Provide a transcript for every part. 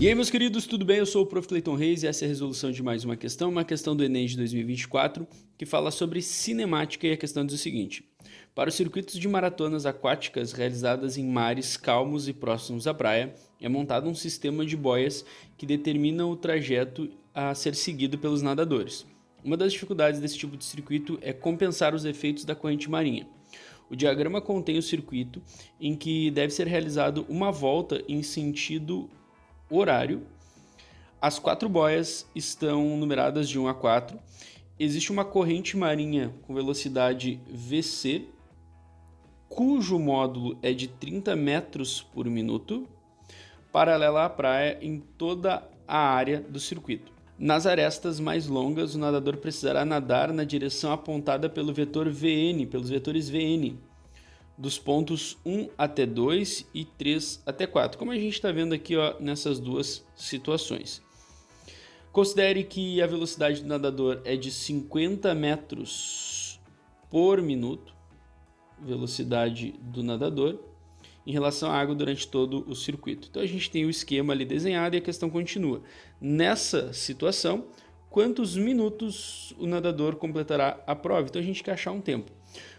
E aí, meus queridos, tudo bem? Eu sou o Prof. Clayton Reis e essa é a resolução de mais uma questão do Enem de 2024, que fala sobre cinemática e a questão diz o seguinte: para os circuitos de maratonas aquáticas realizadas em mares calmos e próximos à praia, é montado um sistema de boias que determina o trajeto a ser seguido pelos nadadores. Uma das dificuldades desse tipo de circuito é compensar os efeitos da corrente marinha. O diagrama contém o circuito em que deve ser realizado uma volta em sentido horário. As 4 boias estão numeradas de 1 a 4. Existe uma corrente marinha com velocidade VC, cujo módulo é de 30 metros por minuto, paralela à praia em toda a área do circuito. Nas arestas mais longas, o nadador precisará nadar na direção apontada pelo vetor VN, pelos vetores VN, dos pontos 1 até 2 e 3 até 4, como a gente está vendo aqui nessas duas situações. Considere que a velocidade do nadador é de 50 metros por minuto, velocidade do nadador, em relação à água durante todo o circuito. Então a gente tem o esquema ali desenhado e a questão continua. Nessa situação, quantos minutos o nadador completará a prova? Então a gente quer achar um tempo.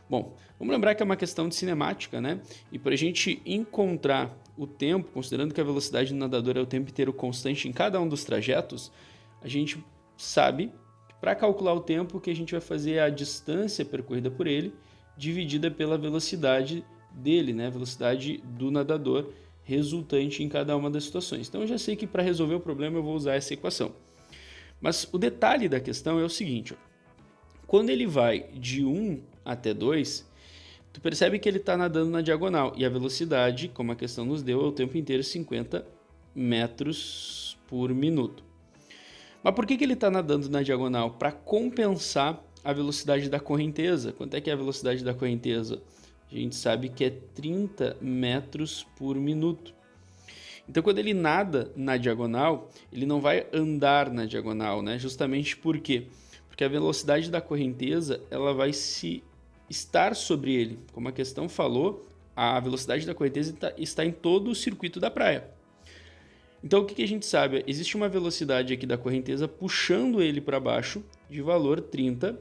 Bom, vamos lembrar que é uma questão de cinemática, né? E para a gente encontrar o tempo, considerando que a velocidade do nadador é o tempo inteiro constante em cada um dos trajetos, a gente sabe que para calcular o tempo que a gente vai fazer a distância percorrida por ele, dividida pela velocidade dele, né? A velocidade do nadador resultante em cada uma das situações. Então eu já sei que para resolver o problema eu vou usar essa equação. Mas o detalhe da questão é o seguinte: quando ele vai de 1 até 2, tu percebe que ele está nadando na diagonal e a velocidade, como a questão nos deu, é o tempo inteiro 50 metros por minuto. Mas por que ele está nadando na diagonal? Para compensar a velocidade da correnteza. Quanto é que é a velocidade da correnteza? A gente sabe que é 30 metros por minuto. Então, quando ele nada na diagonal, ele não vai andar na diagonal, né? Justamente por quê? Porque a velocidade da correnteza ela vai estar sobre ele. Como a questão falou, a velocidade da correnteza está em todo o circuito da praia. Então o que a gente sabe? Existe uma velocidade aqui da correnteza puxando ele para baixo de valor 30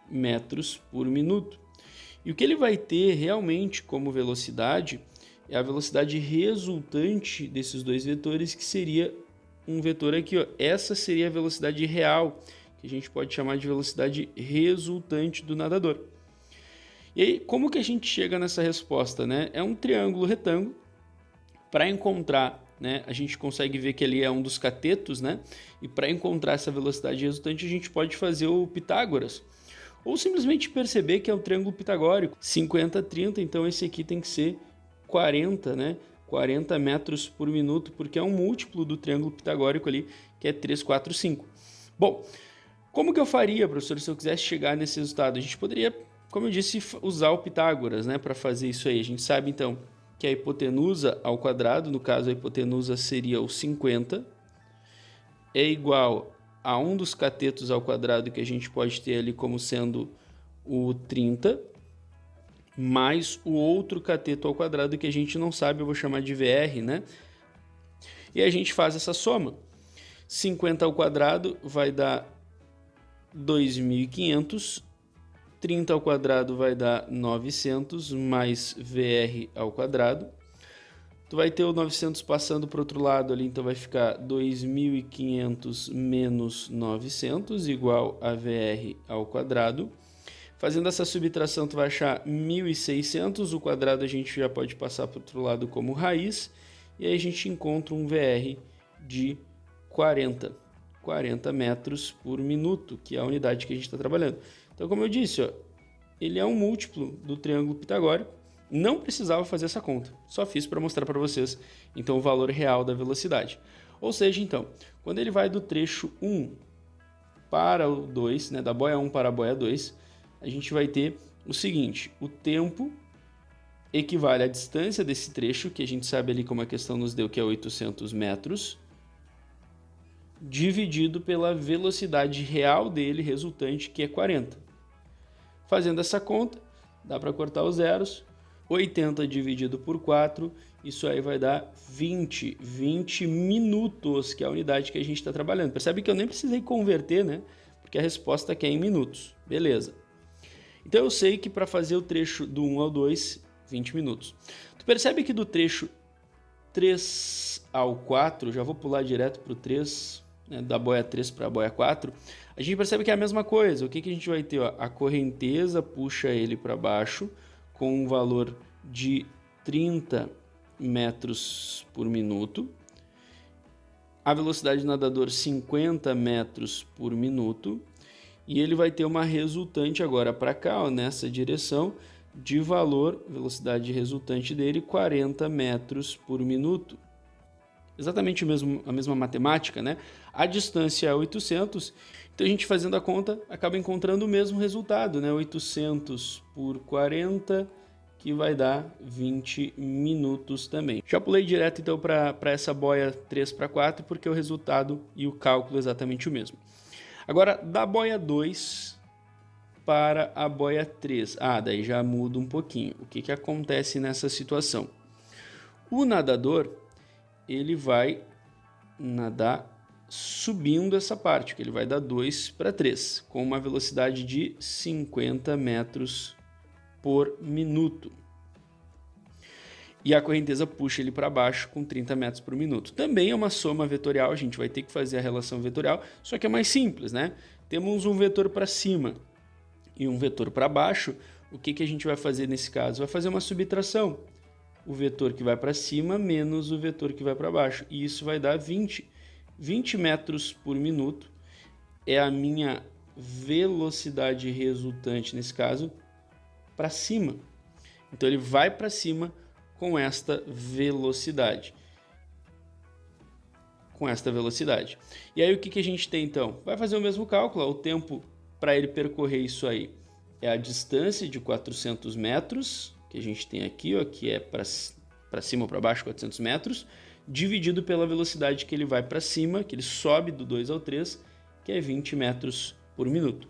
metros por minuto. E o que ele vai ter realmente como velocidade é a velocidade resultante desses dois vetores, que seria um vetor aqui, ó. Essa seria a velocidade real, que a gente pode chamar de velocidade resultante do nadador. E aí, como que a gente chega nessa resposta, né? É um triângulo retângulo. Para encontrar, né, a gente consegue ver que ali é um dos catetos, né? E para encontrar essa velocidade resultante, a gente pode fazer o Pitágoras. Ou simplesmente perceber que é o triângulo pitagórico, 50, 30, então esse aqui tem que ser 40, né? 40 metros por minuto, porque é um múltiplo do triângulo pitagórico ali, que é 3, 4, 5. Bom, como que eu faria, professor, se eu quisesse chegar nesse resultado? A gente poderia, como eu disse, usar o Pitágoras, né, para fazer isso aí. A gente sabe, então, que a hipotenusa ao quadrado, no caso a hipotenusa seria o 50, é igual a um dos catetos ao quadrado, que a gente pode ter ali como sendo o 30, mais o outro cateto ao quadrado que a gente não sabe, eu vou chamar de VR, né? E a gente faz essa soma. 50 ao quadrado vai dar 2.500, 30 ao quadrado vai dar 900, mais VR ao quadrado. Tu vai ter o 900 passando para o outro lado ali, então vai ficar 2.500 menos 900, igual a VR ao quadrado. Fazendo essa subtração, tu vai achar 1.600, o quadrado a gente já pode passar para o outro lado como raiz, e aí a gente encontra um VR de 40 metros por minuto, que é a unidade que a gente está trabalhando. Então, como eu disse, ó, ele é um múltiplo do triângulo pitagórico. Não precisava fazer essa conta, só fiz para mostrar para vocês então o valor real da velocidade. Ou seja, então, quando ele vai do trecho 1 para o 2, né, da boia 1 para a boia 2, a gente vai ter o seguinte: o tempo equivale à distância desse trecho, que a gente sabe ali como a questão nos deu que é 800 metros, dividido pela velocidade real dele resultante, que é 40. Fazendo essa conta, dá para cortar os zeros. 80 dividido por 4, isso aí vai dar 20 minutos, que é a unidade que a gente está trabalhando. Percebe que eu nem precisei converter, né? Porque a resposta aqui é em minutos. Beleza. Então eu sei que para fazer o trecho do 1 ao 2, 20 minutos. Tu percebe que do trecho 3 ao 4, já vou pular direto para o 3, né, da boia 3 para a boia 4, a gente percebe que é a mesma coisa. O que a gente vai ter? Ó? A correnteza puxa ele para baixo com um valor de 30 metros por minuto. A velocidade do nadador 50 metros por minuto. E ele vai ter uma resultante agora para cá, ó, nessa direção, de valor, velocidade resultante dele, 40 metros por minuto. Exatamente a mesma matemática, né? A distância é 800, então a gente fazendo a conta acaba encontrando o mesmo resultado, né? 800 por 40, que vai dar 20 minutos também. Já pulei direto então para essa boia 3 para 4, porque o resultado e o cálculo é exatamente o mesmo. Agora, da boia 2 para a boia 3. Daí já muda um pouquinho. O que acontece nessa situação? O nadador, ele vai nadar subindo essa parte, que ele vai dar 2 para 3, com uma velocidade de 50 metros por minuto. E a correnteza puxa ele para baixo com 30 metros por minuto. Também é uma soma vetorial, a gente vai ter que fazer a relação vetorial, só que é mais simples, né? Temos um vetor para cima e um vetor para baixo. O que a gente vai fazer nesse caso? Vai fazer uma subtração. O vetor que vai para cima menos o vetor que vai para baixo. E isso vai dar 20. 20 metros por minuto é a minha velocidade resultante, nesse caso, para cima. Então ele vai para cima com esta velocidade. E aí o que a gente tem então? Vai fazer o mesmo cálculo, ó, o tempo para ele percorrer isso aí é a distância de 400 metros, que a gente tem aqui, ó, que é para cima ou para baixo 400 metros, dividido pela velocidade que ele vai para cima, que ele sobe do 2 ao 3, que é 20 metros por minuto.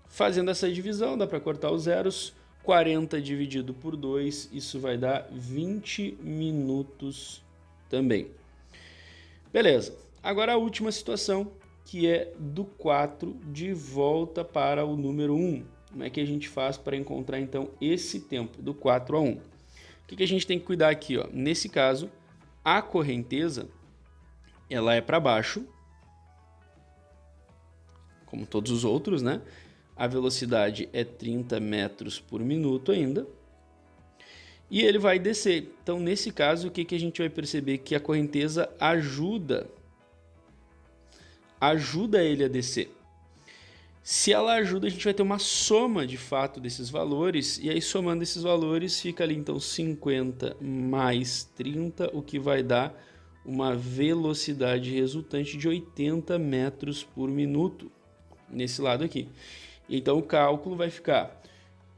Fazendo essa divisão, dá para cortar os zeros. 40 dividido por 2, isso vai dar 20 minutos também. Beleza, agora a última situação, que é do 4 de volta para o número 1. Como é que a gente faz para encontrar então esse tempo, do 4 a 1? O que a gente tem que cuidar aqui? Ó? Nesse caso, a correnteza ela é para baixo, como todos os outros, né? A velocidade é 30 metros por minuto ainda. E ele vai descer. Então, nesse caso, o que a gente vai perceber? Que a correnteza ajuda ele a descer. Se ela ajuda, a gente vai ter uma soma, de fato, desses valores. E aí, somando esses valores, fica ali, então, 50 mais 30, o que vai dar uma velocidade resultante de 80 metros por minuto. Nesse lado aqui. Então o cálculo vai ficar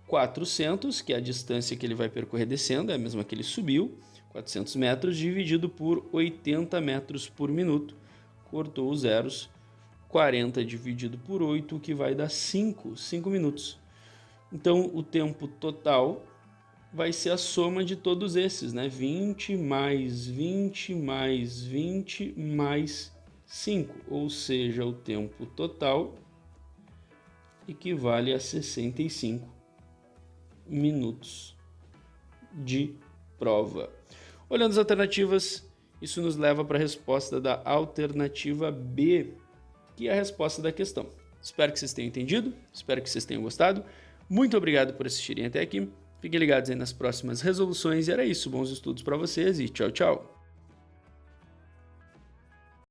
400, que é a distância que ele vai percorrer descendo, é a mesma que ele subiu, 400 metros, dividido por 80 metros por minuto. Cortou os zeros, 40 dividido por 8, que vai dar 5 minutos. Então o tempo total vai ser a soma de todos esses, né? 20 mais 20 mais 20 mais 5, ou seja, o tempo total equivale a 65 minutos de prova. Olhando as alternativas, isso nos leva para a resposta da alternativa B, que é a resposta da questão. Espero que vocês tenham entendido, espero que vocês tenham gostado. Muito obrigado por assistirem até aqui. Fiquem ligados aí nas próximas resoluções. E era isso, bons estudos para vocês e tchau, tchau!